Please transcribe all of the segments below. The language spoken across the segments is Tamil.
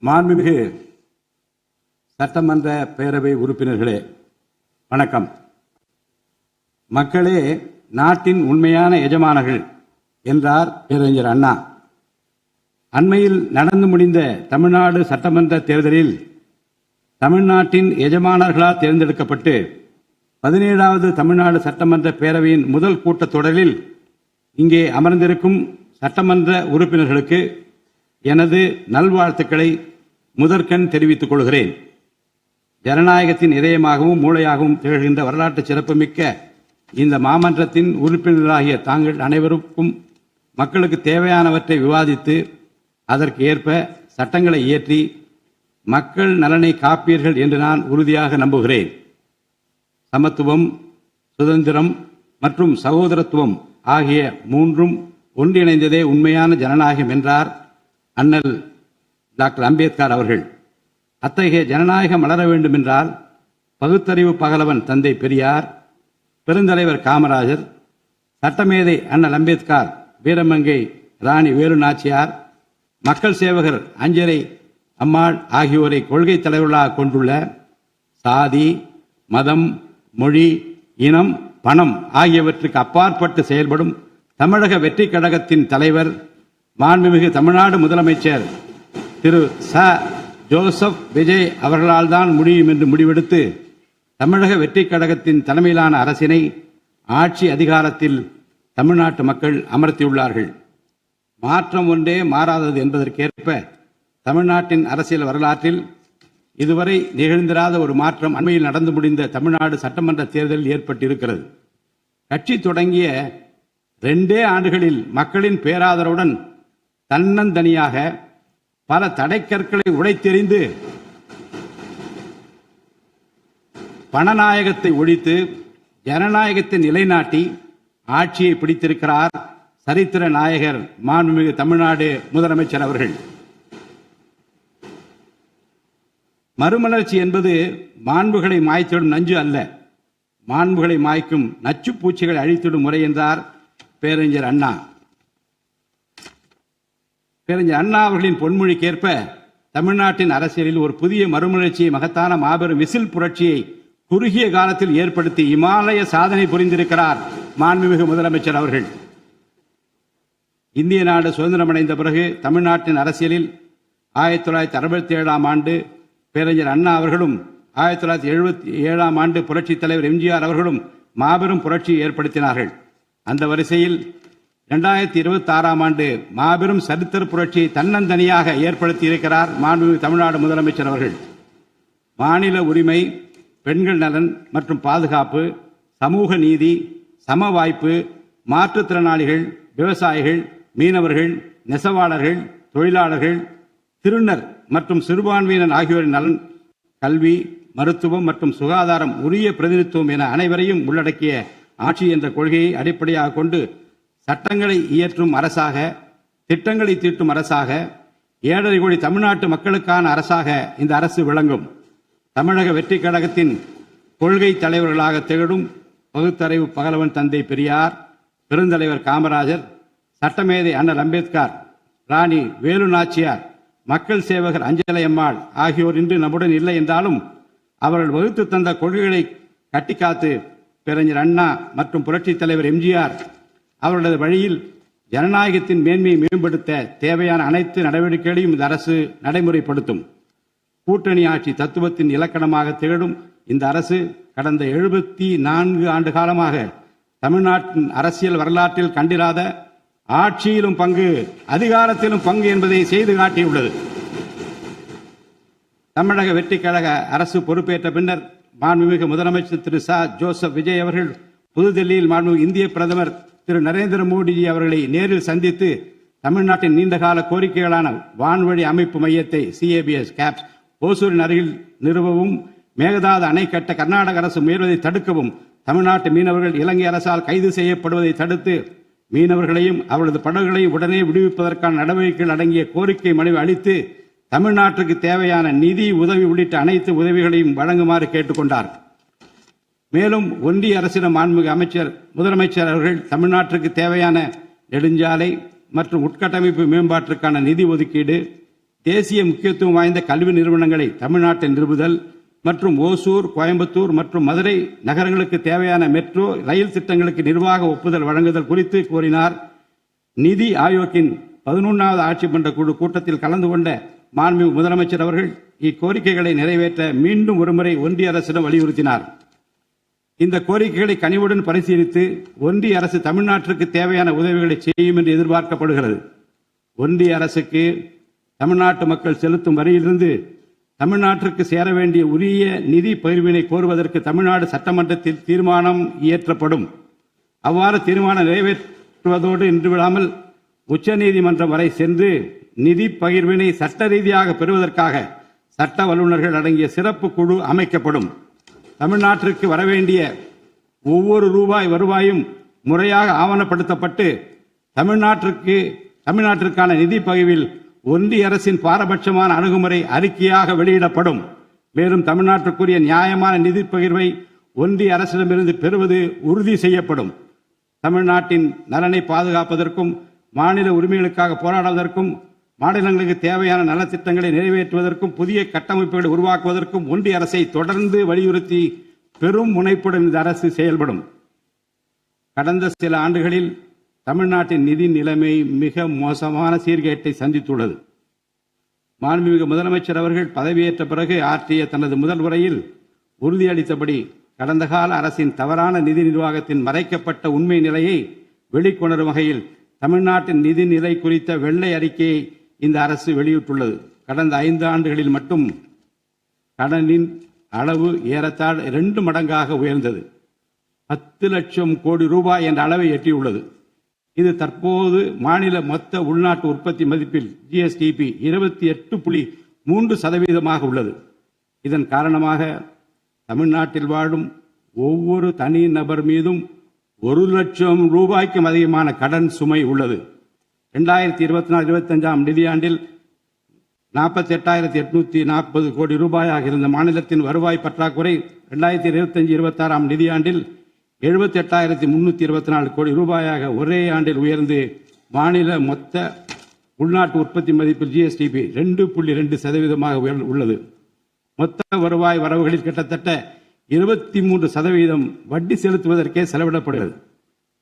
மாண்புமிகு சட்டமன்ற பேரவை உறுப்பினர்களே, வணக்கம். மக்களே நாட்டின் உண்மையான எஜமானர்கள் என்றார் பேரறிஞர் அண்ணா. அண்மையில் நடந்து முடிந்த தமிழ்நாடு சட்டமன்ற தேர்தலில் தமிழ்நாட்டின் எஜமானர்களால் தேர்ந்தெடுக்கப்பட்டு 17வது தமிழ்நாடு சட்டமன்ற பேரவையின் முதல் கூட்டத்தொடரில் இங்கே அமர்ந்திருக்கும் சட்டமன்ற உறுப்பினர்களுக்கு எனது நல்வாழ்த்துக்களை முதற்கண் தெரிவித்துக் கொள்கிறேன். ஜனநாயகத்தின் இதயமாகவும் மூளையாகவும் திகழ்கின்ற வரலாற்று சிறப்புமிக்க இந்த மாமன்றத்தின் உறுப்பினர்களாகிய தாங்கள் அனைவருக்கும் மக்களுக்கு தேவையானவற்றை விவாதித்து அதற்கு ஏற்ப சட்டங்களை இயற்றி மக்கள் நலனை காப்பீர்கள் என்று நான் உறுதியாக நம்புகிறேன். சமத்துவம், சுதந்திரம் மற்றும் சகோதரத்துவம் ஆகிய மூன்றும் ஒன்றிணைந்ததே உண்மையான ஜனநாயகம் என்றார் அண்ணல் டாக்டர் அம்பேத்கர் அவர்கள். அத்தகைய ஜனநாயகம் வளர வேண்டுமென்றால் பகுத்தறிவு பகலவன் தந்தை பெரியார், பெருந்தலைவர் காமராஜர், சட்டமேதை அண்ணல் அம்பேத்கர், வீரமங்கை ராணி வேலு நாச்சியார், மக்கள் சேவகர் அஞ்சரை அம்மாள் ஆகியோரை கொள்கை தலைவர்களாக கொண்டுள்ள சாதி, மதம், மொழி, இனம், பணம் ஆகியவற்றுக்கு அப்பாற்பட்டு செயல்படும் தமிழக வெற்றி கழகத்தின் தலைவர் மாண்புமிகு தமிழ்நாடு முதலமைச்சர் திரு ச. ஜோசப் விஜய் அவர்களால் தான் முடியும் என்று முடிவெடுத்து தமிழக வெற்றி கழகத்தின் தலைமையிலான அரசினை ஆட்சி அதிகாரத்தில் தமிழ்நாட்டு மக்கள் அமர்த்தியுள்ளார்கள். மாற்றம் ஒன்றே மாறாதது என்பதற்கேற்ப தமிழ்நாட்டின் அரசியல் வரலாற்றில் இதுவரை நிகழ்ந்திராத ஒரு மாற்றம் அண்மையில் நடந்து முடிந்த தமிழ்நாடு சட்டமன்ற தேர்தலில் ஏற்பட்டிருக்கிறது. கட்சி தொடங்கிய 2 ஆண்டுகளில் மக்களின் பேராதரவுடன் தன்னந்தனியாக பல தடைக்கற்களை உடைத்தெறிந்து பணநாயகத்தை ஒழித்து ஜனநாயகத்தை நிலைநாட்டி ஆட்சியை பிடித்திருக்கிறார் சரித்திர நாயகர் மாண்புமிகு தமிழ்நாடு முதலமைச்சர் அவர்கள். மறுமலர்ச்சி என்பது மாண்புகளை மாய்த்திடும் நஞ்சு அல்ல, மாண்புகளை மாய்க்கும் நச்சு பூச்சிகளை அழித்திடும் முறை என்றார் பேரறிஞர் அண்ணா. பேரறிஞர் அண்ணா அவர்களின் பொன்மொழிக்கேற்ப தமிழ்நாட்டின் அரசியலில் ஒரு புதிய மறுமலர்ச்சியை, மகத்தான மாபெரும் விசில் புரட்சியை குறுகிய காலத்தில் ஏற்படுத்தி இமாலய சாதனை புரிந்திருக்கிறார் மாண்புமிகு முதலமைச்சர் அவர்கள். இந்திய நாடு சுதந்திரமடைந்த பிறகு தமிழ்நாட்டின் அரசியலில் 1967ஆம் ஆண்டு பேரறிஞர் அண்ணா அவர்களும் 1977ஆம் ஆண்டு புரட்சித் தலைவர் எம்ஜிஆர் அவர்களும் மாபெரும் புரட்சியை ஏற்படுத்தினார்கள். அந்த வரிசையில் 2026ஆம் ஆண்டு மாபெரும் சரித்திர புரட்சியை தன்னந்தனியாக ஏற்படுத்தி இருக்கிறார் மாண்புமிகு தமிழ்நாடு முதலமைச்சர் அவர்கள். மாநில உரிமை, பெண்கள் நலன் மற்றும் பாதுகாப்பு, சமூக நீதி, சம வாய்ப்பு, மாற்றுத்திறனாளிகள், விவசாயிகள், மீனவர்கள், நெசவாளர்கள், தொழிலாளர்கள், திருநர் மற்றும் சிறுபான்மையினர் ஆகியோரின் நலன், கல்வி, மருத்துவம் மற்றும் சுகாதாரம், உரிய பிரதிநிதித்துவம் என அனைவரையும் உள்ளடக்கிய ஆட்சி என்ற கொள்கையை அடிப்படையாக கொண்டு சட்டங்களை இயற்றும் அரசாக, திட்டங்களை தீட்டும் அரசாக, 7.5 கோடி தமிழ்நாட்டு மக்களுக்கான அரசாக இந்த அரசு விளங்கும். தமிழக வெற்றி கழகத்தின் கொள்கை தலைவர்களாக திகழும் பகுத்தறிவு பகலவன் தந்தை பெரியார், பெருந்தலைவர் காமராஜர், சட்டமேதை அண்ணல் அம்பேத்கர், ராணி வேலு நாச்சியார், மக்கள் சேவகர் அஞ்சலை அம்மாள் ஆகியோர் இன்று நம்முடன் இல்லை என்றாலும் அவர்கள் வகுத்து தந்த கொள்கைகளை கட்டிக்காத்து பேரறிஞர் அண்ணா மற்றும் புரட்சித் தலைவர் எம்ஜிஆர் அவர்களது வழியில் ஜனநாயகத்தின் மேன்மையை மேம்படுத்த தேவையான அனைத்து நடவடிக்கைகளையும் இந்த அரசு நடைமுறைப்படுத்தும். கூட்டணி ஆட்சி தத்துவத்தின் இலக்கணமாக திகழும் இந்த அரசு கடந்த 74 ஆண்டு காலமாக தமிழ்நாட்டின் அரசியல் வரலாற்றில் கண்டிராத ஆட்சியிலும் பங்கு, அதிகாரத்திலும் பங்கு என்பதை செய்து காட்டியுள்ளது. தமிழக வெற்றி கழக அரசு பொறுப்பேற்ற பின்னர் மாண்புமிகு முதலமைச்சர் திரு ச. ஜோசப் விஜய் அவர்கள் புதுதில்லியில் மாண்புமிகு இந்திய பிரதமர் திரு நரேந்திர மோடிஜி அவர்களை நேரில் சந்தித்து தமிழ்நாட்டின் நீண்டகால கோரிக்கைகளான வான்வழி அமைப்பு மையத்தை CABS கேப்ஸ் ஓசூரின் அருகில் நிறுவவும், மேகதாது அணை கட்ட கர்நாடக அரசு முயல்வதை தடுக்கவும், தமிழ்நாட்டு மீனவர்கள் இலங்கை அரசால் கைது செய்யப்படுவதை தடுத்து மீனவர்களையும் அவரது படகுகளையும் உடனே விடுவிப்பதற்கான நடவடிக்கைகள் அடங்கிய கோரிக்கை மனுவை அளித்து தமிழ்நாட்டுக்கு தேவையான நிதி உதவி உள்ளிட்ட அனைத்து உதவிகளையும் வழங்குமாறு கேட்டுக்கொண்டார். மேலும் ஒன்றிய அரசிடம் மாண்புமிகு முதலமைச்சர் அவர்கள் தமிழ்நாட்டிற்கு தேவையான நெடுஞ்சாலை மற்றும் உட்கட்டமைப்பு மேம்பாட்டிற்கான நிதி ஒதுக்கீடு, தேசிய முக்கியத்துவம் வாய்ந்த கல்வி நிறுவனங்களை தமிழ்நாட்டில் நிறுவுதல் மற்றும் ஓசூர், கோயம்புத்தூர் மற்றும் மதுரை நகரங்களுக்கு தேவையான மெட்ரோ ரயில் திட்டங்களுக்கு நிர்வாக ஒப்புதல் வழங்குதல் குறித்து கோரினார். நிதி ஆயோக்கின் 11வது ஆட்சி மன்ற குழு கூட்டத்தில் கலந்து கொண்ட மாண்புமிகு முதலமைச்சர் அவர்கள் இக்கோரிக்கைகளை நிறைவேற்ற மீண்டும் ஒருமுறை ஒன்றிய அரசிடம் வலியுறுத்தினார். இந்த கோரிக்கைகளை கனிவுடன் பரிசீலித்து ஒன்றிய அரசு தமிழ்நாட்டிற்கு தேவையான உதவிகளை செய்யும் என்று எதிர்பார்க்கப்படுகிறது. ஒன்றிய அரசுக்கு தமிழ்நாட்டு மக்கள் செலுத்தும் வரியிலிருந்து தமிழ்நாட்டிற்கு சேர வேண்டிய உரிய நிதி பகிர்வினை கோருவதற்கு தமிழ்நாடு சட்டமன்றத்தில் தீர்மானம் இயற்றப்படும். அவ்வாறு தீர்மானம் நிறைவேற்றுவதோடு நின்று விடாமல் உச்சநீதிமன்றம் வரை சென்று நிதி பகிர்வினை சட்ட ரீதியாக பெறுவதற்காக சட்ட வல்லுநர்கள் அடங்கிய சிறப்பு குழு அமைக்கப்படும். தமிழ்நாட்டிற்கு வரவேண்டிய ஒவ்வொரு ரூபாய் வருவாயும் முறையாக ஆவணப்படுத்தப்பட்டு தமிழ்நாட்டிற்கான நிதி பகிர்வில் ஒன்றிய அரசின் பாரபட்சமான அணுகுமுறை அறிக்கையாக வெளியிடப்படும். மேலும் தமிழ்நாட்டிற்குரிய நியாயமான நிதி பகிர்வை ஒன்றிய அரசிடமிருந்து பெறுவது உறுதி செய்யப்படும். தமிழ்நாட்டின் நலனை பாதுகாப்பதற்கும் மாநில உரிமைகளுக்காக போராடுவதற்கும் மாநிலங்களுக்கு தேவையான நலத்திட்டங்களை நிறைவேற்றுவதற்கும் புதிய கட்டமைப்புகளை உருவாக்குவதற்கும் ஒன்றிய அரசை தொடர்ந்து வலியுறுத்தி பெரும் முனைப்புடன் இந்த அரசு செயல்படும். கடந்த சில ஆண்டுகளில் தமிழ்நாட்டின் நிதி நிலைமை மிக மோசமான சீர்கேட்டை சந்தித்துள்ளது. மாண்புமிகு முதலமைச்சர் அவர்கள் பதவியேற்ற பிறகு ஆற்றிய தனது முதல் உரையில் உறுதியளித்தபடி கடந்த கால அரசின் தவறான நிதி நிர்வாகத்தின் மறைக்கப்பட்ட உண்மை நிலையை வெளிக்கொணரும் வகையில் தமிழ்நாட்டின் நிதி நிலை குறித்த வெள்ளை அறிக்கையை இந்த அரசு வெளியிட்டுள்ளது. கடந்த 5 ஆண்டுகளில் மட்டும் கடனின் அளவு ஏறத்தாழ 2 மடங்காக உயர்ந்தது. 10 லட்சம் கோடி ரூபாய் என்ற அளவை எட்டியுள்ளது. இது தற்போது மாநில மொத்த உள்நாட்டு உற்பத்தி மதிப்பில் ஜிஎஸ்டிபி 28.3% உள்ளது. இதன் காரணமாக தமிழ்நாட்டில் வாழும் ஒவ்வொரு தனி நபர் மீதும் 1 லட்சம் ரூபாய்க்கும் அதிகமான கடன் சுமை உள்ளது. 2024-25 நிதியாண்டில் 48,840 கோடி ரூபாயாக இருந்த மாநிலத்தின் வருவாய் பற்றாக்குறை 2025-26 நிதியாண்டில் 78,324 கோடி ரூபாயாக ஒரே ஆண்டில் உயர்ந்து மாநில மொத்த உள்நாட்டு உற்பத்தி மதிப்பில் ஜிஎஸ்டிபி 2.2% உள்ளது. மொத்த வருவாய் வரவுகளில் கிட்டத்தட்ட 23% வட்டி செலுத்துவதற்கே செலவிடப்படுகிறது.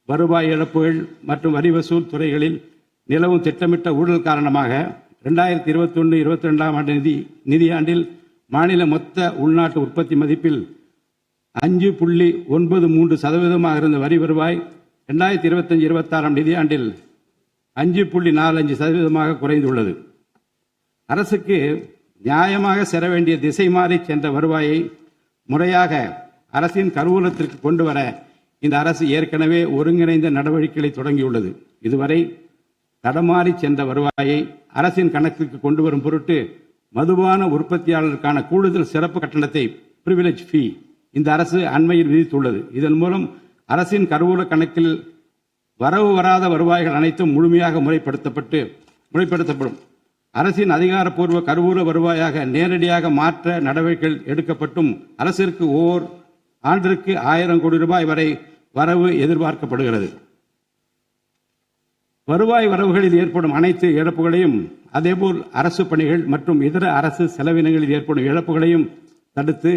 வருவாய் இழப்புகள் மற்றும் வரி வசூல் துறைகளில் நிலவும் திட்டமிட்ட ஊழல் காரணமாக 2021-22 நிதியாண்டில் மாநில மொத்த உள்நாட்டு உற்பத்தி மதிப்பில் 5.93% இருந்த வரி வருவாய் 2025-26 நிதியாண்டில் 5.45% குறைந்துள்ளது. அரசுக்கு நியாயமாக செல்ல வேண்டிய திசை மாறி சென்ற வருவாயை முறையாக அரசின் கருவூலத்திற்கு கொண்டு வர இந்த அரசு ஏற்கனவே ஒருங்கிணைந்த நடவடிக்கைகளை தொடங்கியுள்ளது. இதுவரை தடமாறி சென்ற வருவாயை அரசின் கணக்கிற்கு கொண்டு வரும் பொருட்டு மதுபான உற்பத்தியாளருக்கான கூடுதல் சிறப்பு கட்டணத்தை பிரிவிலேஜ் ஃபீ இந்த அரசு அண்மையில் விதித்துள்ளது. இதன் மூலம் அரசின் கருவூல கணக்கில் வரவு வராத வருவாய்கள் அனைத்தும் முழுமையாக முறைப்படுத்தப்படும். அரசின் அதிகாரப்பூர்வ கருவூல வருவாயாக நேரடியாக மாற்ற நடவடிக்கைகள் எடுக்கப்பட்டும் அரசிற்கு ஓர் ஆண்டிற்கு 1000 கோடி ரூபாய் வரை வரவு எதிர்பார்க்கப்படுகிறது. வருவாய் வரவுகளில் ஏற்படும் அனைத்து இழப்புகளையும் அதேபோல் அரசு பணிகள் மற்றும் இதர அரசு செலவினங்களில் ஏற்படும் இழப்புகளையும் தடுத்து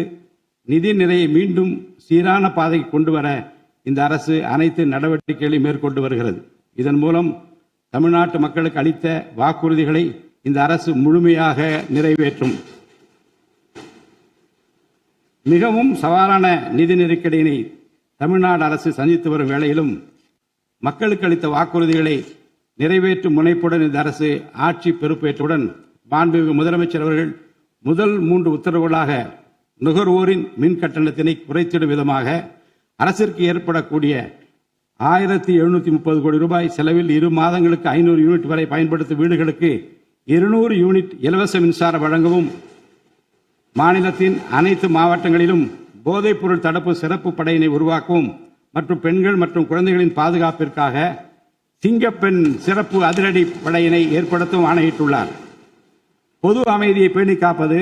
நிதி நிலையை மீண்டும் சீரான பாதைக்கு கொண்டு வர இந்த அரசு அனைத்து நடவடிக்கைகளையும் மேற்கொண்டு வருகிறது. இதன் மூலம் தமிழ்நாட்டு மக்களுக்கு அளித்த வாக்குறுதிகளை இந்த அரசு முழுமையாக நிறைவேற்றும். மிகவும் சவாலான நிதி நெருக்கடியினை தமிழ்நாடு அரசு சந்தித்து வரும் வேளையிலும் மக்களுக்கு அளித்த வாக்குறுதிகளை நிறைவேற்றும் முனைப்புடன் இந்த அரசு ஆட்சி பொறுப்பேற்றவுடன் மாண்புமிகு முதலமைச்சர் அவர்கள் முதல் 3 உத்தரவுகளாக நுகர்வோரின் மின் கட்டணத்தினை குறைத்திடும் விதமாக அரசிற்கு ஏற்படக்கூடிய 1730 கோடி ரூபாய் செலவில் 2 மாதங்களுக்கு 500 யூனிட் வரை பயன்படுத்தும் வீடுகளுக்கு 200 யூனிட் இலவச மின்சாரம் வழங்கவும், மாநிலத்தின் அனைத்து மாவட்டங்களிலும் போதைப்பொருள் தடுப்பு சிறப்பு படையினை உருவாக்கவும் மற்றும் பெண்கள் மற்றும் குழந்தைகளின் பாதுகாப்பிற்காக சிங்கப்பெண் சிறப்பு அதிரடி படையினை ஏற்படுத்தவும் ஆணையிட்டுள்ளார். பொது அமைதியை பேணி காப்பது,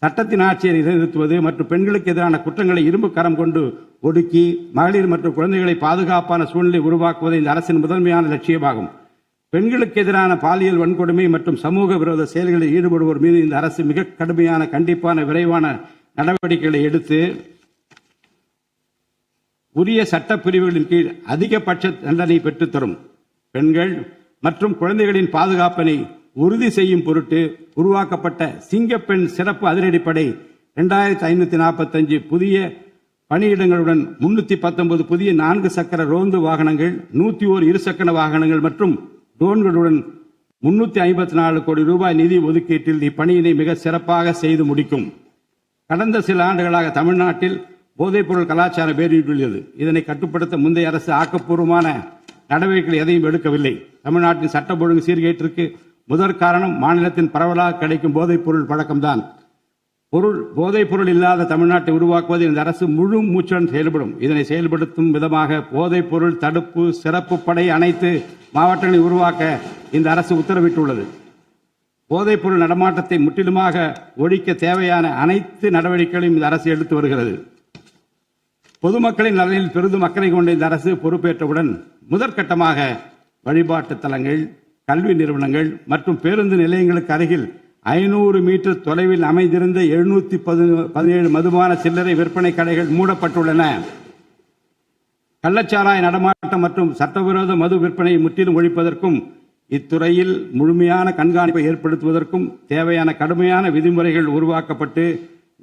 சட்டத்தின் ஆட்சியை நிலைநிறுத்துவது மற்றும் பெண்களுக்கு எதிரான குற்றங்களை இரும்பு கரம் கொண்டு ஒடுக்கி மகளிர் மற்றும் குழந்தைகளை பாதுகாப்பான சூழ்நிலை உருவாக்குவது இந்த அரசின் முதன்மையான லட்சியமாகும். பெண்களுக்கு எதிரான பாலியல் வன்கொடுமை மற்றும் சமூக விரோத செயல்களில் ஈடுபடுவோர் மீது இந்த அரசு மிக கடுமையான கண்டிப்பான விரைவான நடவடிக்கைகளை எடுத்து உரிய சட்ட பிரிவுகளின் கீழ் அதிகபட்ச தண்டனை பெற்றுத்தரும். பெண்கள் மற்றும் குழந்தைகளின் பாதுகாப்பினை உறுதி செய்யும் பொருட்டு உருவாக்கப்பட்ட சிங்கப்பெண் சிறப்பு அதிரடிப்படை 2545 புதிய பணியிடங்களுடன் 319 புதிய 4 சக்கர ரோந்து வாகனங்கள், 101 இருசக்கர வாகனங்கள் மற்றும் ட்ரோன்களுடன் 354 கோடி ரூபாய் நிதி ஒதுக்கீட்டில் இப்பணியினை மிக சிறப்பாக செய்து முடிக்கும். கடந்த சில ஆண்டுகளாக தமிழ்நாட்டில் போதைப்பொருள் கலாச்சாரம் வேரூன்றியுள்ளது. இதனை கட்டுப்படுத்த முந்தைய அரசு ஆக்கப்பூர்வமான நடவடிக்கைகள் எதையும் எடுக்கவில்லை. தமிழ்நாட்டின் சட்டம் ஒழுங்கு சீர்கேட்டிற்கு முதற் காரணம் மாநிலத்தின் பரவலாக கிடைக்கும் போதைப்பொருள் பழக்கம்தான். போதைப்பொருள் இல்லாத தமிழ்நாட்டை உருவாக்குவது இந்த அரசு முழு மூச்சுடன் செயல்படும். இதனை செயல்படுத்தும் விதமாக போதைப்பொருள் தடுப்பு சிறப்பு படை அனைத்து மாவட்டங்களில் உருவாக்க இந்த அரசு உத்தரவிட்டுள்ளது. போதைப்பொருள் நடமாட்டத்தை முற்றிலுமாக ஒழிக்க தேவையான அனைத்து நடவடிக்கைகளையும் இந்த அரசு எடுத்து வருகிறது. பொதுமக்களின் நலனில் பெரிதும் அக்கறை கொண்ட இந்த அரசு பொறுப்பேற்றவுடன் முதற்கட்டமாக வழிபாட்டு தலங்கள், கல்வி நிறுவனங்கள் மற்றும் பேருந்து நிலையங்களுக்கு அருகில் 500 மீட்டர் தொலைவில் அமைந்திருந்த 717 மதுபான சில்லறை விற்பனை கடைகள் மூடப்பட்டுள்ளன. கள்ளச்சாராய நடமாட்டம் மற்றும் சட்டவிரோத மது விற்பனையை முற்றிலும் ஒழிப்பதற்கும் இத்துறையில் முழுமையான கண்காணிப்பை ஏற்படுத்துவதற்கும் தேவையான கடுமையான விதிமுறைகள் உருவாக்கப்பட்டு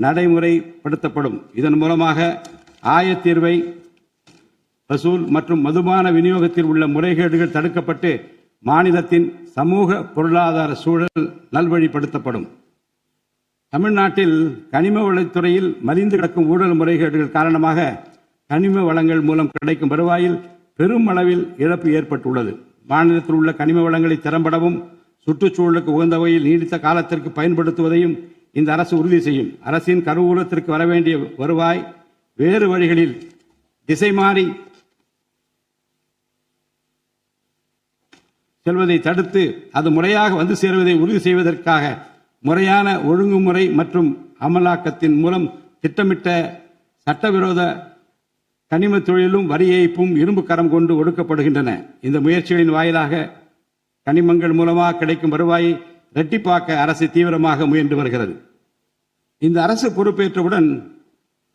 நடைமுறைப்படுத்தப்படும். இதன் மூலமாக ஆயத்தீர்வை வசூல் மற்றும் மதுபான விநியோகத்தில் உள்ள முறைகேடுகள் தடுக்கப்பட்டு மாநிலத்தின் சமூக பொருளாதார சூழல் நல்வழிப்படுத்தப்படும். தமிழ்நாட்டில் கனிம வளத்துறையில் மலிந்து கிடக்கும் ஊழல் முறைகேடுகள் காரணமாக கனிம வளங்கள் மூலம் கிடைக்கும் வருவாயில் பெரும் அளவில் இழப்பு ஏற்பட்டுள்ளது. மாநிலத்தில் உள்ள கனிம வளங்களை திறம்படவும் சுற்றுச்சூழலுக்கு உகந்த வகையில் நீடித்த காலத்திற்கு பயன்படுத்துவதையும் இந்த அரசு உறுதி செய்யும். அரசின் கருவூலத்திற்கு வரவேண்டிய வருவாய் வேறு வழிகளில் திசை மாறி செல்வதை தடுத்து அது முறையாக வந்து சேருவதை உறுதி செய்வதற்காக முறையான ஒழுங்குமுறை மற்றும் அமலாக்கத்தின் மூலம் திட்டமிட்ட சட்டவிரோத கனிம தொழிலும் வரி ஏய்ப்பும் இரும்பு கரம் கொண்டு ஒடுக்கப்படுகின்றன. இந்த முயற்சிகளின் வாயிலாக கனிமங்கள் மூலமாக கிடைக்கும் வருவாயை இரட்டிப்பாக்க அரசு தீவிரமாக முயன்று வருகிறது. இந்த அரசு பொறுப்பேற்றவுடன்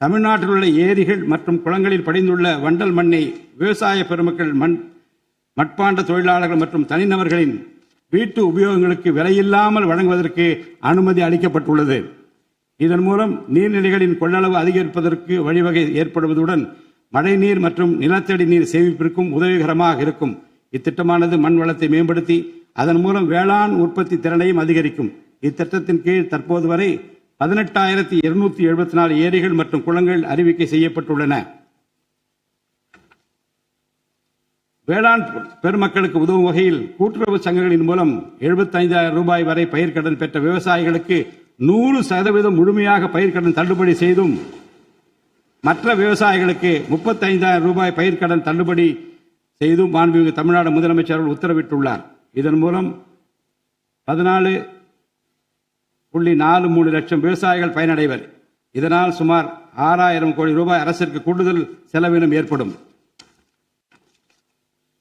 தமிழ்நாட்டில் உள்ள ஏரிகள் மற்றும் குளங்களில் படிந்துள்ள வண்டல் மண்ணை விவசாய பெருமக்கள், மட்பாண்ட தொழிலாளர்கள் மற்றும் தனிநபர்களின் வீட்டு உபயோகங்களுக்கு விலையில்லாமல் வழங்குவதற்கு அனுமதி அளிக்கப்பட்டுள்ளது. இதன் மூலம் நீர்நிலைகளின் கொள்ளளவு அதிகரிப்பதற்கு வழிவகை ஏற்படுவதுடன் மழைநீர் மற்றும் நிலத்தடி நீர் சேமிப்பிற்கும் உதவிகரமாக இருக்கும். இத்திட்டமானது மண் வளத்தை மேம்படுத்தி அதன் மூலம் வேளாண் உற்பத்தி திறனையும் அதிகரிக்கும். இத்திட்டத்தின் கீழ் தற்போது வரை 18,274 ஏரிகள் மற்றும் குளங்கள் அறிவிக்கை செய்யப்பட்டுள்ளன. வேளாண் பெருமக்களுக்கு உதவும் வகையில் கூட்டுறவு சங்கங்களின் மூலம் 75,000 ரூபாய் வரை பயிர்க்கடன் பெற்ற விவசாயிகளுக்கு 100% முழுமையாக பயிர்க்கடன் தள்ளுபடி செய்தும், மற்ற விவசாயிகளுக்கு 35,000 ரூபாய் பயிர்க்கடன் தள்ளுபடி செய்தும் மாண்புமிகு தமிழ்நாடு முதலமைச்சர் உத்தரவிட்டுள்ளார். இதன் மூலம் 14.43 லட்சம் விவசாயிகள் பயனடைவர். இதனால் சுமார் 6,000 கோடி ரூபாய் அரசிற்கு கூடுதல் செலவினம் ஏற்படும்.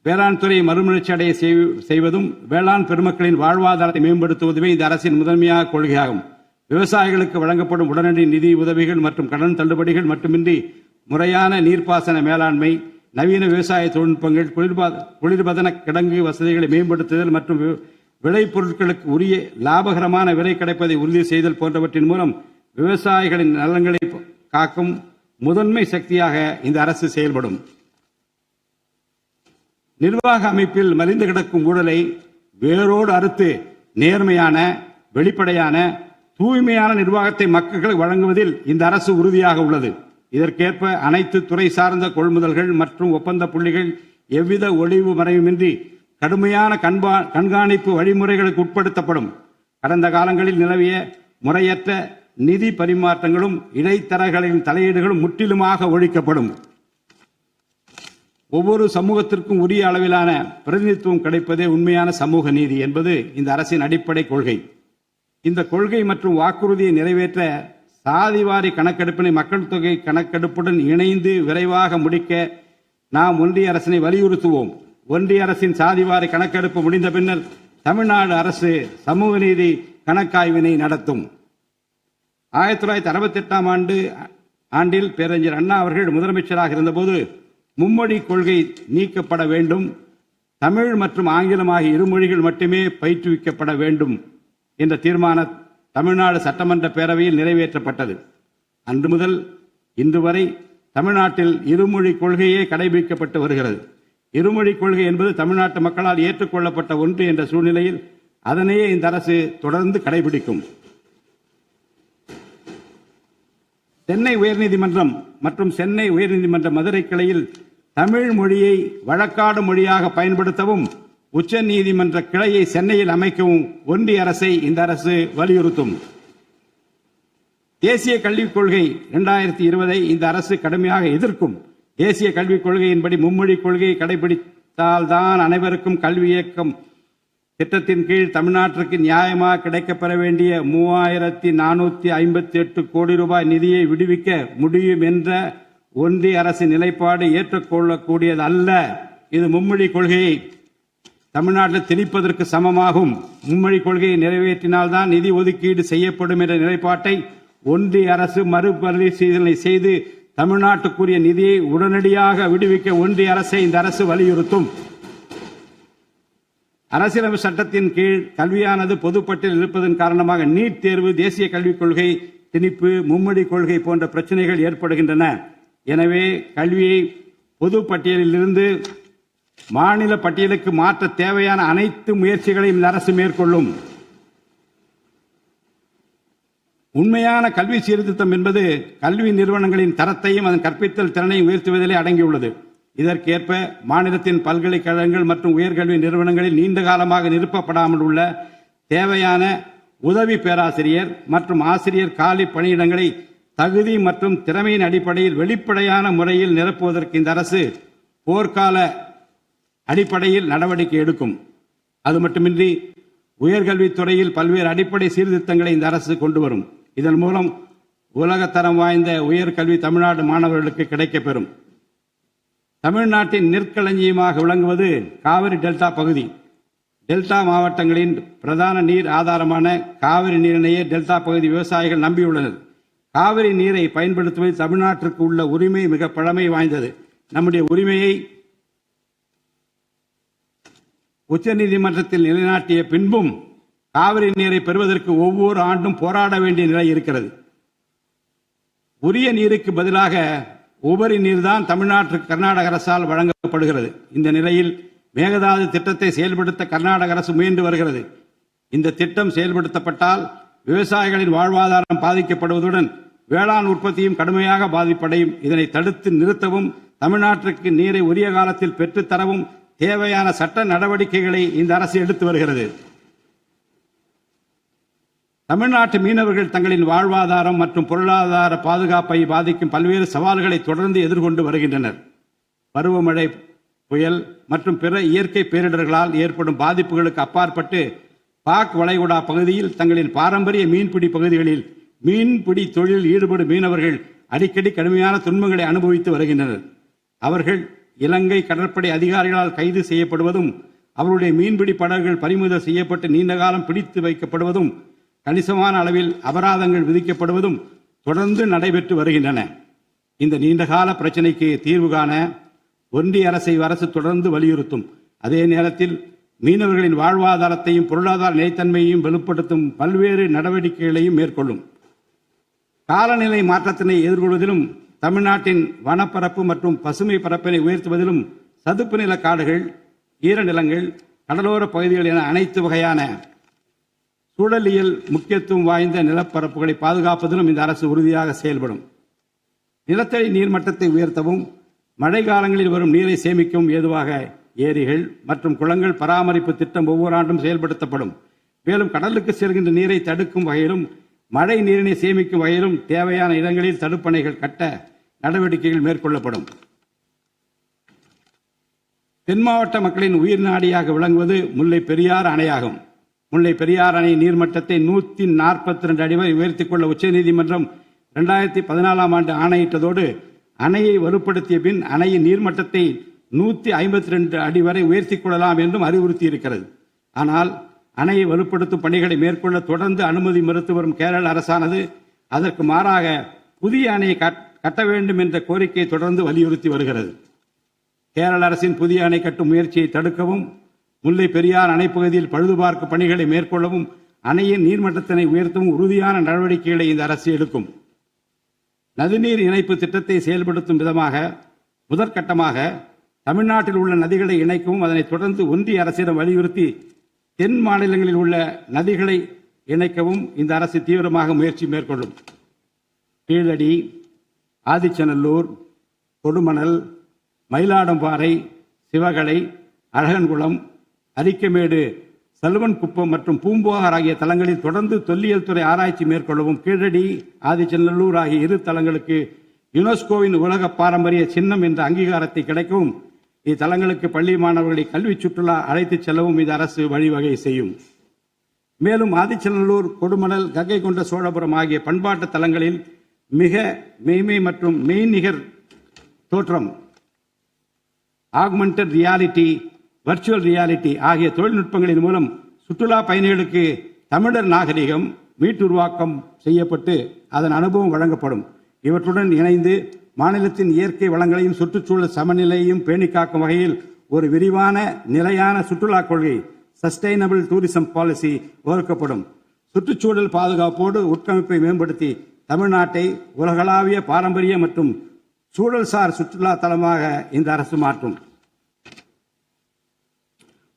வேளாண் துறையை மறுமலர்ச்சி அடைய செய்வதும் வேளாண் பெருமக்களின் வாழ்வாதாரத்தை மேம்படுத்துவதுமே இந்த அரசின் முதன்மையாக கொள்கையாகும். விவசாயிகளுக்கு வழங்கப்படும் உடனடி நிதி உதவிகள் மற்றும் கடன் தள்ளுபடிகள் மட்டுமின்றி முறையான நீர்ப்பாசன மேலாண்மை, நவீன விவசாய தொழில்நுட்பங்கள், குளிர்பதன கிடங்கு வசதிகளை மேம்படுத்துதல் மற்றும் விளைபொருட்களுக்கு உரிய லாபகரமான விலை கிடைப்பதை உறுதி செய்தல் போன்றவற்றின் மூலம் விவசாயிகளின் நலன்களை காக்கும் முதன்மை சக்தியாக இந்த அரசு செயல்படும். நிர்வாக அமைப்பில் மலிந்து கிடக்கும் ஊழலை வேரோடு அறுத்து நேர்மையான, வெளிப்படையான, தூய்மையான நிர்வாகத்தை மக்களுக்கு வழங்குவதில் இந்த அரசு உறுதியாக உள்ளது. இதற்கேற்ப அனைத்து துறை சார்ந்த கொள்முதல்கள் மற்றும் ஒப்பந்த புள்ளிகள் எவ்வித ஒளிவு மறைவுமின்றி கடுமையான கண்காணிப்பு வழிமுறைகளுக்கு உட்படுத்தப்படும். கடந்த காலங்களில் நிலவிய முறையற்ற நிதி பரிமாற்றங்களும் இடைத்தரகர்களின் தலையீடுகளும் முற்றிலுமாக ஒழிக்கப்படும். ஒவ்வொரு சமூகத்திற்கும் உரிய அளவிலான பிரதிநிதித்துவம் கிடைப்பதே உண்மையான சமூக நீதி என்பது இந்த அரசின் அடிப்படை கொள்கை. இந்த கொள்கை மற்றும் வாக்குறுதியை நிறைவேற்ற சாதிவாரி கணக்கெடுப்பினை மக்கள் தொகை கணக்கெடுப்புடன் இணைந்து விரைவாக முடிக்க நாம் ஒன்றிய அரசினை வலியுறுத்துவோம். ஒன்றிய அரசின் சாதிவாரி கணக்கெடுப்பு முடிந்த பின்னர் தமிழ்நாடு அரசு சமூக நீதி கணக்காய்வினை நடத்தும். 1968 ஆண்டில் பேரறிஞர் அண்ணா அவர்கள் முதலமைச்சராக இருந்தபோது மும்மொழி கொள்கை நீக்கப்பட வேண்டும், தமிழ் மற்றும் ஆங்கிலம் ஆகிய இருமொழிகள் மட்டுமே பயிற்றுவிக்கப்பட வேண்டும் என்ற தீர்மானம் தமிழ்நாடு சட்டமன்ற பேரவையில் நிறைவேற்றப்பட்டது. அன்று முதல் இன்று வரை தமிழ்நாட்டில் இருமொழி கொள்கையே கடைபிடிக்கப்பட்டு வருகிறது. இருமொழி கொள்கை என்பது தமிழ்நாட்டு மக்களால் ஏற்றுக்கொள்ளப்பட்ட ஒன்று என்ற சூழ்நிலையில் அதனையே இந்த அரசு தொடர்ந்து கடைபிடிக்கும். சென்னை உயர்நீதிமன்றம் மற்றும் சென்னை உயர்நீதிமன்ற மதுரை கிளையில் தமிழ் மொழியை வழக்காடு மொழியாக பயன்படுத்தவும் உச்ச நீதிமன்ற கிளையை சென்னையில் அமைக்கவும் ஒன்றிய அரசை இந்த அரசு வலியுறுத்தும். தேசிய கல்விக் கொள்கை 2020 இந்த அரசு கடுமையாக எதிர்க்கும். தேசிய கல்விக் கொள்கையின்படி மும்மொழி கொள்கையை கடைபிடித்தால்தான் அனைவருக்கும் கல்வி இயக்கம் திட்டத்தின் கீழ் தமிழ்நாட்டிற்கு நியாயமாக கிடைக்கப்பெற வேண்டிய 3458 கோடி ரூபாய் நிதியை விடுவிக்க முடியும் என்ற ஒன்றிய அரசின் நிலைப்பாடு ஏற்றுக்கொள்ளக்கூடியது அல்ல. இது மும்மொழி கொள்கையை தமிழ்நாட்டில் திணிப்பதற்கு சமமாகும். மும்மொழி கொள்கையை நிறைவேற்றினால்தான் நிதி ஒதுக்கீடு செய்யப்படும் என்ற நிலைப்பாட்டை ஒன்றிய அரசு மறுபரிசீலனை செய்து தமிழ்நாட்டுக்குரிய நிதியை உடனடியாக விடுவிக்க ஒன்றிய அரசை இந்த அரசு வலியுறுத்தும். அரசியலமைப்பு சட்டத்தின் கீழ் கல்வியானது பொதுப்பட்டியலில் இருப்பதன் காரணமாக நீட் தேர்வு, தேசிய கல்விக் கொள்கை திணிப்பு, மும்மொழி கொள்கை போன்ற பிரச்சனைகள் ஏற்படுகின்றன. எனவே கல்வியை பொது பட்டியலில் இருந்து மாநில பட்டியலுக்கு மாற்ற தேவையான அனைத்து முயற்சிகளையும் இந்த அரசு மேற்கொள்ளும். உண்மையான கல்வி சீர்திருத்தம் என்பது கல்வி நிறுவனங்களின் தரத்தையும் அதன் கற்பித்தல் திறனையும் உயர்த்துவதிலே அடங்கியுள்ளது. இதற்கேற்ப மாநிலத்தின் பல்கலைக்கழகங்கள் மற்றும் உயர்கல்வி நிறுவனங்களில் நீண்ட காலமாக நிரப்பப்படாமல் உள்ள தேவையான உதவி பேராசிரியர் மற்றும் ஆசிரியர் காலி பணியிடங்களை தகுதி மற்றும் திறமையின் அடிப்படையில் வெளிப்படையான முறையில் நிரப்புவதற்கு இந்த அரசு போர்க்கால அடிப்படையில் நடவடிக்கை எடுக்கும். அது மட்டுமின்றி உயர்கல்வித்துறையில் பல்வேறு அடிப்படை சீர்திருத்தங்களை இந்த அரசு கொண்டு வரும். இதன் மூலம் உலகத்தரம் வாய்ந்த உயர்கல்வி தமிழ்நாடு மாணவர்களுக்கு கிடைக்கப்பெறும். தமிழ்நாட்டின் நெற்களஞ்சியமாக விளங்குவது காவிரி டெல்டா பகுதி. டெல்டா மாவட்டங்களின் பிரதான நீர் ஆதாரமான காவிரி நீரினையே டெல்டா பகுதி விவசாயிகள் நம்பியுள்ளனர். காவிரி நீரை பயன்படுத்துவதில் தமிழ்நாட்டிற்கு உள்ள உரிமை மிக பழமை வாய்ந்தது. நம்முடைய உரிமையை உச்சநீதிமன்றத்தில் நிலைநாட்டிய பின்பும் காவிரி நீரை பெறுவதற்கு ஒவ்வொரு ஆண்டும் போராட வேண்டிய நிலை இருக்கிறது. உரிய நீருக்கு பதிலாக உபரி நீர்தான் தமிழ்நாட்டிற்கு கர்நாடக அரசால் வழங்கப்படுகிறது. இந்த நிலையில் மேகதாது திட்டத்தை செயல்படுத்த கர்நாடக அரசு முயன்று வருகிறது. இந்த திட்டம் செயல்படுத்தப்பட்டால் விவசாயிகளின் வாழ்வாதாரம் பாதிக்கப்படுவதுடன் வேளாண் உற்பத்தியும் கடுமையாக பாதிப்படையும். இதனை தடுத்து நிறுத்தவும் தமிழ்நாட்டிற்கு நீரை உரிய காலத்தில் பெற்றுத்தரவும் தேவையான சட்ட நடவடிக்கைகளை இந்த அரசு எடுத்து வருகிறது. தமிழ்நாட்டு மீனவர்கள் தங்களின் வாழ்வாதாரம் மற்றும் பொருளாதார பாதுகாப்பை பாதிக்கும் பல்வேறு சவால்களை தொடர்ந்து எதிர்கொண்டு வருகின்றனர். பருவமழை, புயல் மற்றும் பிற இயற்கை பேரிடர்களால் ஏற்படும் பாதிப்புகளுக்கு அப்பாற்பட்டு பாக் வளைகுடா பகுதியில் தங்களின் பாரம்பரிய மீன்பிடி பகுதிகளில் மீன்பிடி தொழிலில் ஈடுபடும் மீனவர்கள் அடிக்கடி கடுமையான துன்பங்களை அனுபவித்து வருகின்றனர். அவர்கள் இலங்கை கடற்படை அதிகாரிகளால் கைது செய்யப்படுவதும் அவருடைய மீன்பிடி படகுகள் பறிமுதல் செய்யப்பட்டு நீண்ட காலம் பிடித்து வைக்கப்படுவதும் கணிசமான அளவில் அபராதங்கள் விதிக்கப்படுவதும் தொடர்ந்து நடைபெற்று வருகின்றன. இந்த நீண்டகால பிரச்சினைக்கு தீர்வு காண ஒன்றிய அரசு தொடர்ந்து வலியுறுத்தும். அதே நேரத்தில் மீனவர்களின் வாழ்வாதாரத்தையும் பொருளாதார நிலைத்தன்மையையும் வலுப்படுத்தும் பல்வேறு நடவடிக்கைகளையும் மேற்கொள்ளும். காலநிலை மாற்றத்தினை எதிர்கொள்வதிலும் தமிழ்நாட்டின் வனப்பரப்பு மற்றும் பசுமை பரப்பினை உயர்த்துவதிலும் சதுப்பு நில காடுகள், ஈரநிலங்கள், கடலோர பகுதிகள் என அனைத்து வகையான சூழலியல் முக்கியத்துவம் வாய்ந்த நிலப்பரப்புகளை பாதுகாப்பதிலும் இந்த அரசு உறுதியாக செயல்படும். நிலத்தடி நீர்மட்டத்தை உயர்த்தவும் மழை காலங்களில் வரும் நீரை சேமிக்கவும் ஏதுவாக ஏரிகள் மற்றும் குளங்கள் பராமரிப்பு திட்டம் ஒவ்வொரு ஆண்டும் செயல்படுத்தப்படும். மேலும் கடலுக்கு செல்கின்ற நீரை தடுக்கும் வகையிலும் மழை நீரினை சேமிக்கும் வகையிலும் தேவையான இடங்களில் தடுப்பணைகள் கட்ட நடவடிக்கைகள் மேற்கொள்ளப்படும். தென் மாவட்ட மக்களின் உயிர் நாடியாக விளங்குவது முல்லை பெரியாறு அணையாகும். முல்லை பெரியாறு அணை நீர்மட்டத்தை 142 அடி வரை உயர்த்திக் கொள்ள உச்சநீதிமன்றம் 2014 ஆண்டு ஆணையிட்டதோடு அணையை வலுப்படுத்திய பின் அணையின் நீர்மட்டத்தை 152 அடி வரை உயர்த்திக் கொள்ளலாம் என்றும் அறிவுறுத்தி இருக்கிறது. ஆனால் அணையை வலுப்படுத்தும் பணிகளை மேற்கொள்ள தொடர்ந்து அனுமதி மறுத்து வரும் கேரள அரசானது அதற்கு மாறாக புதிய அணையை கட்ட வேண்டும் என்ற கோரிக்கையை தொடர்ந்து வலியுறுத்தி வருகிறது. கேரள அரசின் புதிய அணை கட்டும் முயற்சியை தடுக்கவும், முல்லை பெரியார் அணைப்பகுதியில் பழுதுபார்க்கும் பணிகளை மேற்கொள்ளவும், அணையின் நீர்மட்டத்தினை உயர்த்தவும் உறுதியான நடவடிக்கைகளை இந்த அரசு எடுக்கும். நதிநீர் இணைப்பு திட்டத்தை செயல்படுத்தும் விதமாக முதற்கட்டமாக தமிழ்நாட்டில் உள்ள நதிகளை இணைக்கவும், அதனைத் தொடர்ந்து ஒன்றிய அரசிடம் வலியுறுத்தி தென் மாநிலங்களில் உள்ள நதிகளை இணைக்கவும் இந்த அரசு தீவிரமாக முயற்சி மேற்கொள்ளும். கீழடி, ஆதிச்சநல்லூர், கொடுமணல், மயிலாடும்பாறை, சிவகலை, அழகன்குளம், அரிக்கமேடு, சல்வன்குப்பம் மற்றும் பூம்புகார் ஆகிய தலங்களில் தொடர்ந்து தொல்லியல் துறை ஆராய்ச்சி மேற்கொள்ளவும், கீழடி, ஆதிச்சநல்லூர் ஆகிய இரு தலங்களுக்கு யுனெஸ்கோவின் உலக பாரம்பரிய சின்னம் என்ற அங்கீகாரத்தை கிடைக்கவும், இத்தலங்களுக்கு பள்ளி மாணவர்களை கல்வி சுற்றுலா அழைத்துச் செல்லவும் இந்த அரசு வழிவகை செய்யும். மேலும் ஆதிச்சநல்லூர், கொடுமணல், கங்கை கொண்ட சோழபுரம் ஆகிய பண்பாட்டு தலங்களில் மிக மெய்மை மற்றும் மெய்நிகர் தோற்றம், ஆக்மெண்டட் ரியாலிட்டி, வர்ச்சுவல் ரியாலிட்டி ஆகிய தொழில்நுட்பங்களின் மூலம் சுற்றுலா பயணிகளுக்கு தமிழர் நாகரிகம் மீட்டுருவாக்கம் செய்யப்பட்டு அதன் அனுபவம் வழங்கப்படும். இவற்றுடன் இணைந்து மாநிலத்தின் இயற்கை வளங்களையும் சுற்றுச்சூழல் சமநிலையையும் பேணி காக்கும் வகையில் ஒரு விரிவான நிலையான சுற்றுலா கொள்கை, சஸ்டைனபிள் டூரிசம் பாலிசி வகுக்கப்படும். சுற்றுச்சூழல் பாதுகாப்போடு உட்கமைப்பை மேம்படுத்தி தமிழ்நாட்டை உலகளாவிய பாரம்பரிய மற்றும் சூழல்சார் சுற்றுலா தலமாக இந்த அரசு மாற்றும்.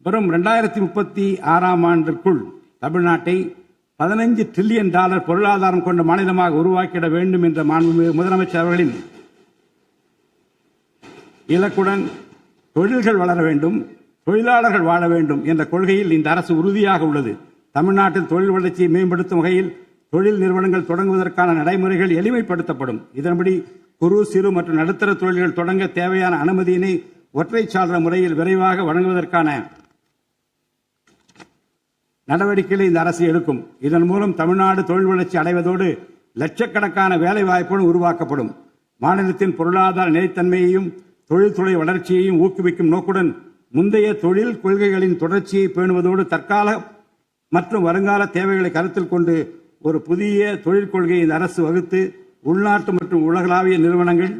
வரும் 2036 ஆண்டிற்குள் தமிழ்நாட்டை $15 டிரில்லியன் பொருளாதாரம் கொண்ட மாநிலமாக உருவாக்கிட வேண்டும் என்ற முதலமைச்சர் அவர்களின் இலக்குடன் தொழில்கள் வளர வேண்டும், தொழிலாளர்கள் வாழ வேண்டும் என்ற கொள்கையில் இந்த அரசு உறுதியாக உள்ளது. தமிழ்நாட்டில் தொழில் வளர்ச்சியை மேம்படுத்தும் வகையில் தொழில் நிறுவனங்கள் தொடங்குவதற்கான நடைமுறைகள் எளிமைப்படுத்தப்படும். இதன்படி குறு, சிறு மற்றும் நடுத்தர தொழில்கள் தொடங்க தேவையான அனுமதியினை ஒற்றைச்சாளர முறையில் விரைவாக வழங்குவதற்கான நடவடிக்கைகளை இந்த அரசு எடுக்கும். இதன் மூலம் தமிழ்நாடு தொழில் வளர்ச்சி அடைவதோடு லட்சக்கணக்கான வேலை வாய்ப்புகள் உருவாக்கப்படும். மாநிலத்தின் பொருளாதார நிலைத்தன்மையையும் தொழில்துறை வளர்ச்சியையும் ஊக்குவிக்கும் நோக்குடன் முந்தைய தொழில் கொள்கைகளின் தொடர்ச்சியை பேணுவதோடு தற்கால மற்றும் வருங்கால தேவைகளை கருத்தில் கொண்டு ஒரு புதிய தொழில் கொள்கையை இந்த அரசு வகுத்து உள்நாட்டு மற்றும் உலகளாவிய நிறுவனங்கள்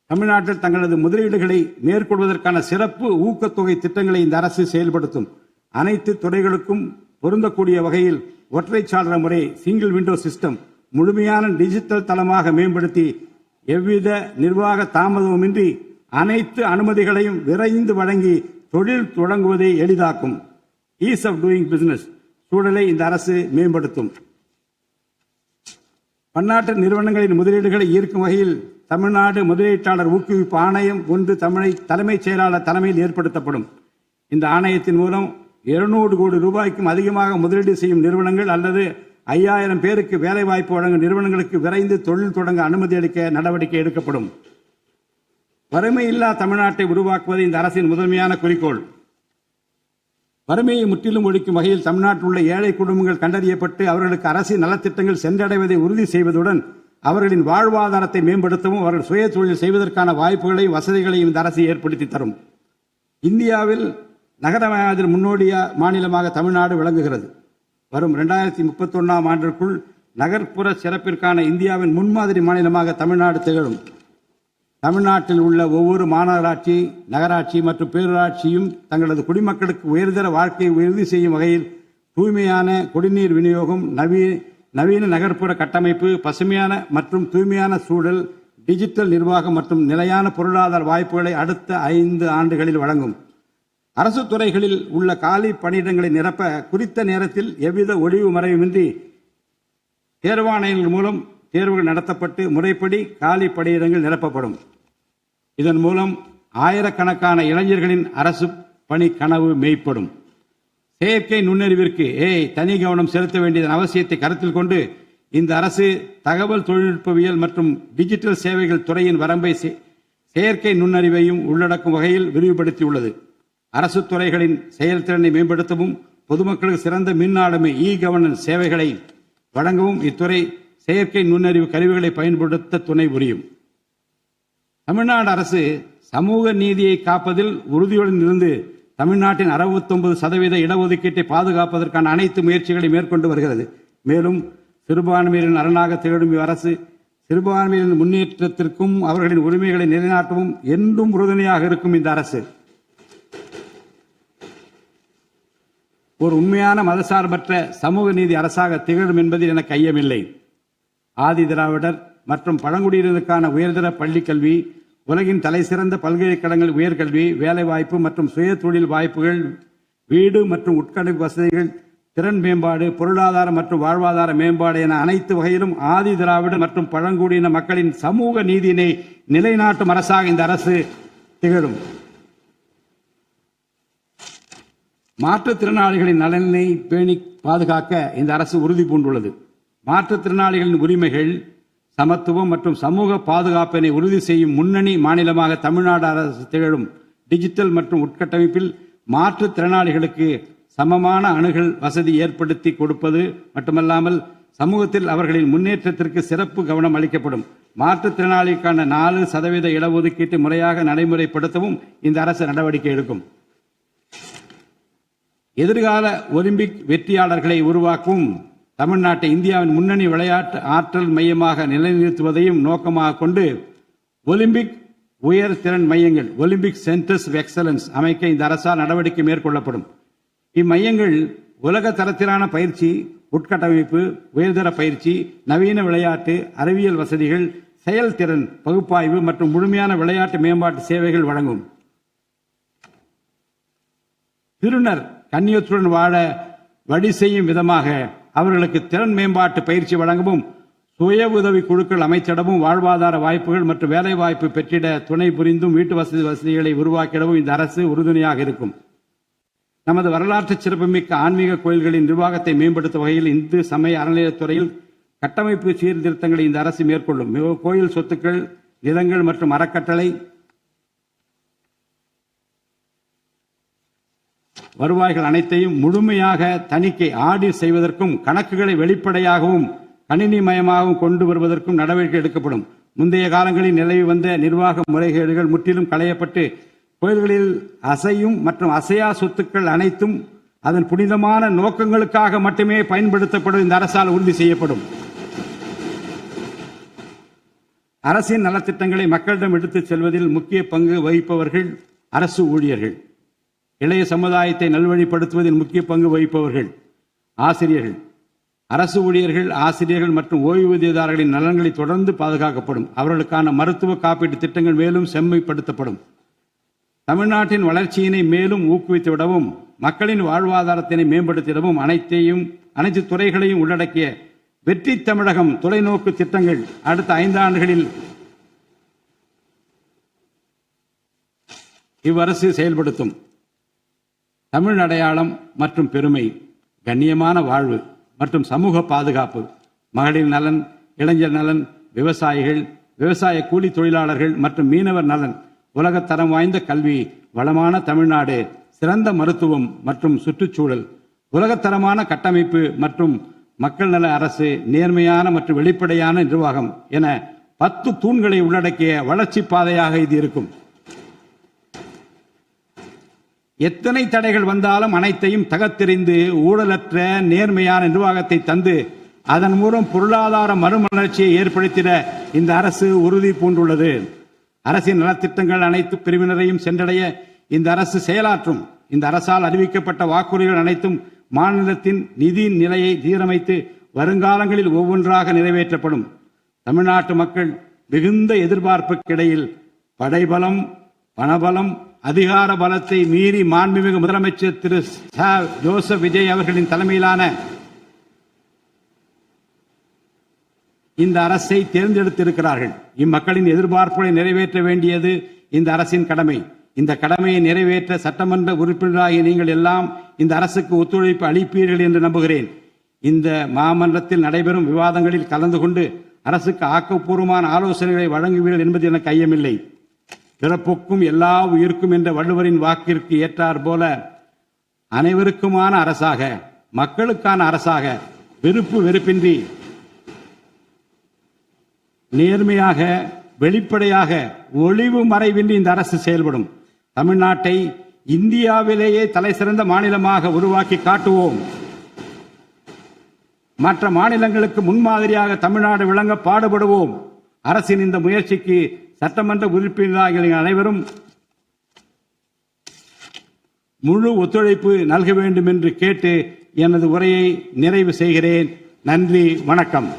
தமிழ்நாட்டில் தங்களது முதலீடுகளை மேற்கொள்வதற்கான சிறப்பு ஊக்கத்தொகை திட்டங்களை இந்த அரசு செயல்படுத்தும். அனைத்து துறைகளுக்கும் பொருந்தக்கூடிய வகையில் ஒற்றைச்சாளர முறை, சிங்கிள் விண்டோ சிஸ்டம் முழுமையான டிஜிட்டல் தளமாக மேம்படுத்தி எவ்வித நிர்வாக தாமதமுமின்றி அனைத்து அனுமதிகளையும் விரைந்து வழங்கி தொழில் தொடங்குவதை எளிதாக்கும். ஈஸ் ஆஃப் டூயிங் பிசினஸ் சூழலை இந்த அரசு மேம்படுத்தும். பன்னாட்டு நிறுவனங்களின் முதலீடுகளை ஈர்க்கும் வகையில் தமிழ்நாடு முதலீட்டாளர் ஊக்குவிப்பு ஆணையம் ஒன்று தலைமைச் செயலாளர் தலைமையில் ஏற்படுத்தப்படும். இந்த ஆணையத்தின் மூலம் 200 கோடி ரூபாய்க்கும் அதிகமாக முதலீடு செய்யும் நிறுவனங்கள் அல்லது 5000 பேருக்கு வேலைவாய்ப்பு வழங்கும் நிறுவனங்களுக்கு விரைந்து தொழில் தொடங்க அனுமதி அளிக்க நடவடிக்கை எடுக்கப்படும். வறுமையில்லா தமிழ்நாட்டை உருவாக்குவது இந்த அரசின் முதன்மையான குறிக்கோள். வறுமையை முற்றிலும் ஒழிக்கும் வகையில் தமிழ்நாட்டில் உள்ள ஏழை குடும்பங்கள் கண்டறியப்பட்டு அவர்களுக்கு அரசின் நலத்திட்டங்கள் சென்றடைவதை உறுதி செய்வதுடன் அவர்களின் வாழ்வாதாரத்தை மேம்படுத்தவும் அவர்கள் சுய தொழில் செய்வதற்கான வாய்ப்புகளையும் வசதிகளையும் இந்த அரசு ஏற்படுத்தி தரும். இந்தியாவில் நகரமயமாதல் முன்னோடிய மாநிலமாக தமிழ்நாடு விளங்குகிறது. வரும் 2031 ஆண்டிற்குள் நகர்ப்புற சிறப்பிற்கான இந்தியாவின் முன்மாதிரி மாநிலமாக தமிழ்நாடு திகழும். தமிழ்நாட்டில் உள்ள ஒவ்வொரு மாநகராட்சி, நகராட்சி மற்றும் பேரூராட்சியும் தங்களது குடிமக்களுக்கு உயர்தர வாழ்க்கையை உறுதி செய்யும் வகையில் தூய்மையான குடிநீர் விநியோகம், நவீன நகர்ப்புற கட்டமைப்பு, பசுமையான மற்றும் தூய்மையான சூழல், டிஜிட்டல் நிர்வாகம் மற்றும் நிலையான பொருளாதார வாய்ப்புகளை அடுத்த 5 ஆண்டுகளில் வழங்கும். அரசு துறைகளில் உள்ள காலி பணியிடங்களை நிரப்ப குறித்த நேரத்தில் எவ்வித ஒளிவு மறைவுமின்றி தேர்வாணையங்கள் மூலம் தேர்வுகள் நடத்தப்பட்டு முறைப்படி காலி பணியிடங்கள் நிரப்பப்படும். இதன் மூலம் ஆயிரக்கணக்கான இளைஞர்களின் அரசு பணி கனவு மெய்ப்படும். செயற்கை நுண்ணறிவிற்கு தனி கவனம் செலுத்த வேண்டியதன் அவசியத்தை கருத்தில் கொண்டு இந்த அரசு தகவல் தொழில்நுட்பவியல் மற்றும் டிஜிட்டல் சேவைகள் துறையின் வரம்பை செயற்கை நுண்ணறிவையும் உள்ளடக்கும் வகையில் விரிவுபடுத்தியுள்ளது. அரசு துறைகளின் செயல்திறனை மேம்படுத்தவும் பொதுமக்களுக்கு சிறந்த மின் ஆளுமை கவர்னன்ஸ் சேவைகளை வழங்கவும் இத்துறை செயற்கை நுண்ணறிவு கருவிகளை பயன்படுத்த துணை புரியும். தமிழ்நாடு அரசு சமூக நீதியை காப்பதில் உறுதியுடன் இருந்து தமிழ்நாட்டின் 69% இடஒதுக்கீட்டை பாதுகாப்பதற்கான அனைத்து முயற்சிகளை மேற்கொண்டு வருகிறது. மேலும் சிறுபான்மையினரின் அரணாக திகழும் அரசு சிறுபான்மையினரின் முன்னேற்றத்திற்கும் அவர்களின் உரிமைகளை நிலைநாட்டவும் என்றும் உறுதுணையாக இருக்கும். இந்த அரசு ஒரு உண்மையான மதசார்பற்ற சமூக நீதி அரசாக திகழும் என்பதில் எனக்கு ஐயமில்லை. ஆதி திராவிடர் மற்றும் பழங்குடியினருக்கான உயர்தர பள்ளிக்கல்வி, உலகின் தலைசிறந்த பல்கலைக்கழகங்கள் உயர்கல்வி, வேலைவாய்ப்பு மற்றும் சுய தொழில் வாய்ப்புகள், வீடு மற்றும் உட்கட்டமைப்பு வசதிகள், திறன் மேம்பாடு, பொருளாதார மற்றும் வாழ்வாதார மேம்பாடு என அனைத்து வகையிலும் ஆதி திராவிடர் மற்றும் பழங்குடியின மக்களின் சமூக நீதியினை நிலைநாட்டும் அரசாக இந்த அரசு திகழும். மாற்றுத்திறனாளிகளின் நலனை பேணி பாதுகாக்க இந்த அரசு உறுதி பூண்டுள்ளது. மாற்றுத்திறனாளிகளின் உரிமைகள், சமத்துவம் மற்றும் சமூக பாதுகாப்பினை உறுதி செய்யும் முன்னணி மாநிலமாக தமிழ்நாடு அரசு திகழும். டிஜிட்டல் மற்றும் உட்கட்டமைப்பில் மாற்றுத்திறனாளிகளுக்கு சமமான அணுகல் வசதி ஏற்படுத்தி கொடுப்பது மட்டுமல்லாமல் சமூகத்தில் அவர்களின் முன்னேற்றத்திற்கு சிறப்பு கவனம் அளிக்கப்படும். மாற்றுத்திறனாளிக்கான 4% இடஒதுக்கீட்டு முறையாக நடைமுறைப்படுத்தவும் இந்த அரசு நடவடிக்கை எடுக்கும். எதிர்கால ஒலிம்பிக் வெற்றியாளர்களை உருவாக்கவும் தமிழ்நாட்டை இந்தியாவின் முன்னணி விளையாட்டு ஆற்றல் மையமாக நிலைநிறுத்துவதையும் நோக்கமாக கொண்டு ஒலிம்பிக் உயர் திறன் மையங்கள், ஒலிம்பிக் சென்டர்ஸ் ஆஃப் எக்ஸலன்ஸ் அமைக்க இந்த அரசால் நடவடிக்கை மேற்கொள்ளப்படும். இம்மையங்கள் உலக தரத்திலான பயிற்சி, உட்கட்டமைப்பு, உயர்தர பயிற்சி, நவீன விளையாட்டு, அறிவியல் வசதிகள், செயல்திறன் பகுப்பாய்வு மற்றும் முழுமையான விளையாட்டு மேம்பாட்டு சேவைகள் வழங்கும். திருநர் கண்ணியத்துடன் வாழ வழி செய்யும் விதமாக அவர்களுக்கு திறன் மேம்பாட்டு பயிற்சி வழங்கவும், சுய உதவி குழுக்கள் அமைச்சிடவும், வாழ்வாதார வாய்ப்புகள் மற்றும் வேலை வாய்ப்பு பெற்றிட துணை புரிந்தும் வீட்டு வசதிகளை உருவாக்கிடவும் இந்த அரசு உறுதுணையாக இருக்கும். நமது வரலாற்று சிறப்புமிக்க ஆன்மீக கோயில்களின் நிர்வாகத்தை மேம்படுத்தும் வகையில் இந்து சமய அறநிலையத்துறையில் கட்டமைப்பு சீர்திருத்தங்களை இந்த அரசு மேற்கொள்ளும். கோயில் சொத்துக்கள், நிலங்கள் மற்றும் அறக்கட்டளை வருவாய்கள் அனைத்தையும் முழுமையாக தணிக்கை ஆடிட் செய்வதற்கும் கணக்குகளை வெளிப்படையாகவும் கணினிமயமாகவும் கொண்டு வருவதற்கும் நடவடிக்கை எடுக்கப்படும். முந்தைய காலங்களில் நிலவி வந்த நிர்வாக முறைகேடுகள் முற்றிலும் களையப்பட்டு கோயில்களில் அசையும் மற்றும் அசையா சொத்துக்கள் அனைத்தும் அதன் புனிதமான நோக்கங்களுக்காக மட்டுமே பயன்படுத்தப்படும் இந்த அரசால் உறுதி செய்யப்படும். அரசின் நலத்திட்டங்களை மக்களிடம் எடுத்துச் செல்வதில் முக்கிய பங்கு வகிப்பவர்கள் அரசு ஊழியர்கள். இளைய சமுதாயத்தை நல்வழிப்படுத்துவதில் முக்கிய பங்கு வகிப்பவர்கள் ஆசிரியர்கள். அரசு ஊழியர்கள், ஆசிரியர்கள் மற்றும் ஓய்வூதியதாரர்களின் நலன்களை தொடர்ந்து பாதுகாக்கப்படும். அவர்களுக்கான மருத்துவ காப்பீட்டு திட்டங்கள் மேலும் செம்மைப்படுத்தப்படும். தமிழ்நாட்டின் வளர்ச்சியினை மேலும் ஊக்குவித்துவிடவும், மக்களின் வாழ்வாதாரத்தினை மேம்படுத்திடவும் அனைத்து துறைகளையும் உள்ளடக்கிய வெற்றி தமிழகம் தொலைநோக்கு திட்டங்கள் அடுத்த 5 ஆண்டுகளில் இவ்வரசு செயல்படுத்தும். தமிழ் அடையாளம் மற்றும் பெருமை, கண்ணியமான வாழ்வு மற்றும் சமூக பாதுகாப்பு, மகளிர் நலன், இளைஞர் நலன், விவசாயிகள், விவசாய கூலி தொழிலாளர்கள் மற்றும் மீனவர் நலன், உலகத்தரம் வாய்ந்த கல்வி, வளமான தமிழ்நாடு, சிறந்த மருத்துவம் மற்றும் சுற்றுச்சூழல், உலகத்தரமான கட்டமைப்பு மற்றும் மக்கள் நல அரசு, நேர்மையான மற்றும் வெளிப்படையான நிர்வாகம் என 10 தூண்களை உள்ளடக்கிய வளர்ச்சி பாதையாக இது இருக்கும். எத்தனை தடைகள் வந்தாலும் அனைத்தையும் தகர்த்தெறிந்து ஊழலற்ற நேர்மையான நிர்வாகத்தை தந்து அதன் மூலம் பொருளாதார மறுமலர்ச்சியை ஏற்படுத்திட இந்த அரசு உறுதி பூண்டுள்ளது. அரசின் நலத்திட்டங்கள் அனைத்து பிரிவினரையும் சென்றடைய இந்த அரசு செயலாற்றும். இந்த அரசால் அறிவிக்கப்பட்ட வாக்குறுதிகள் அனைத்தும் மாநிலத்தின் நிதி நிலையை சீரமைத்து வருங்காலங்களில் ஒவ்வொன்றாக நிறைவேற்றப்படும். தமிழ்நாட்டு மக்கள் மிகுந்த எதிர்பார்ப்புக்கிடையில் படைபலம், பணபலம், அதிகார பலத்தை மீறி மாண்புமிகு முதலமைச்சர் திரு ஜோசப் விஜய் அவர்களின் தலைமையிலான இந்த அரசை தேர்ந்தெடுத்திருக்கிறார்கள். இம்மக்களின் எதிர்பார்ப்புகளை நிறைவேற்ற வேண்டியது இந்த அரசின் கடமை. இந்த கடமையை நிறைவேற்ற சட்டமன்ற உறுப்பினராகிய நீங்கள் எல்லாம் இந்த அரசுக்கு ஒத்துழைப்பு அளிப்பீர்கள் என்று நம்புகிறேன். இந்த மாமன்றத்தில் நடைபெறும் விவாதங்களில் கலந்து கொண்டு அரசுக்கு ஆக்கப்பூர்வமான ஆலோசனைகளை வழங்குவீர்கள் என்பது எனக்கு ஐயமில்லை. பிறப்புக்கும் எல்லா உயிர்க்கும் என்ற வள்ளுவரின் வாக்கிற்கு ஏற்றார் போல அனைவருக்குமான அரசாக, மக்களுக்கான அரசாக, வெறுப்பின்றி நேர்மையாக வெளிப்படையாக ஒளிவு மறைவின்றி இந்த அரசு செயல்படும். தமிழ்நாட்டை இந்தியாவிலேயே தலைசிறந்த மாநிலமாக உருவாக்கி காட்டுவோம். மற்ற மாநிலங்களுக்கு முன்மாதிரியாக தமிழ்நாடு விளங்க பாடுபடுவோம். அரசின் இந்த முயற்சிக்கு சட்டமன்ற உறுப்பினர்கள் அனைவரும் முழு ஒத்துழைப்பு நல்க வேண்டும் என்று கேட்டு எனது உரையை நிறைவு செய்கிறேன். நன்றி, வணக்கம்.